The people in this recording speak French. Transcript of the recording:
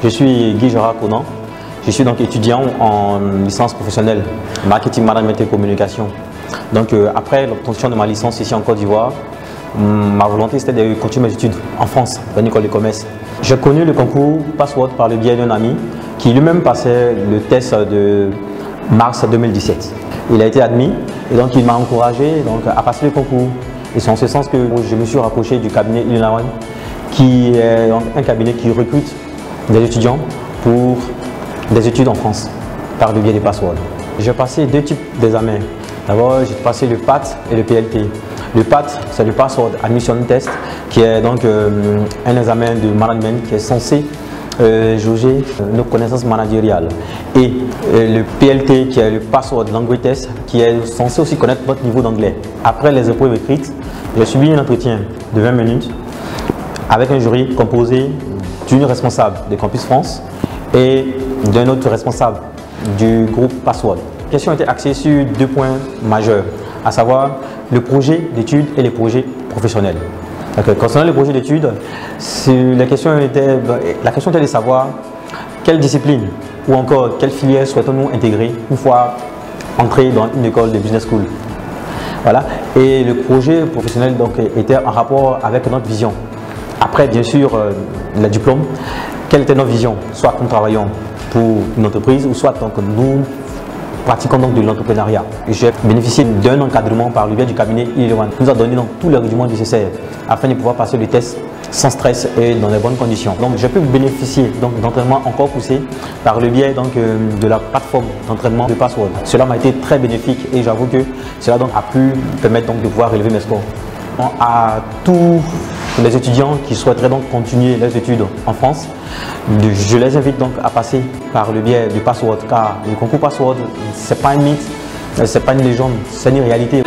Je suis Guy Gérard Conan. Je suis donc étudiant en licence professionnelle marketing, management et communication. Donc après l'obtention de ma licence ici en Côte d'Ivoire, ma volonté c'était de continuer mes études en France, dans une école de commerce. J'ai connu le concours Password par le biais d'un ami qui lui-même passait le test de mars 2017. Il a été admis et donc il m'a encouragé à passer le concours. Et c'est en ce sens que je me suis rapproché du cabinet Illinois, qui est un cabinet qui recrute des étudiants pour des études en France par le biais des Password. J'ai passé deux types d'examens. D'abord, j'ai passé le PAT et le PLT. Le PAT, c'est le Password Admission Test, qui est donc un examen de management qui est censé jauger nos connaissances managériales. Et le PLT, qui est le Password Language Test, qui est censé aussi connaître votre niveau d'anglais. Après les épreuves écrites, j'ai subi un entretien de 20 minutes avec un jury composé d'une responsable de Campus France et d'un autre responsable du groupe Password. La question était axée sur deux points majeurs, à savoir le projet d'études et les projets professionnels. Concernant le projet d'études, la question était de savoir quelle discipline ou encore quelle filière souhaitons-nous intégrer une fois entrés dans une école de business school. Voilà. Et le projet professionnel donc, était en rapport avec notre vision. Après, bien sûr, le diplôme, quelle était notre vision? Soit nous travaillons pour une entreprise ou soit donc, nous pratiquons donc de l'entrepreneuriat. J'ai bénéficié d'un encadrement par le biais du cabinet Illinois. Nous a donné donc tous les rudiments nécessaires afin de pouvoir passer le test sans stress et dans les bonnes conditions. Donc j'ai pu bénéficier d'entraînement encore poussé par le biais donc, de la plateforme d'entraînement de Password. Cela m'a été très bénéfique et j'avoue que cela donc, a pu permettre donc, de pouvoir relever mes scores. À tous les étudiants qui souhaiteraient donc continuer leurs études en France, je les invite donc à passer par le biais du Password, car le concours Password, ce n'est pas un mythe, ce n'est pas une légende, c'est une réalité.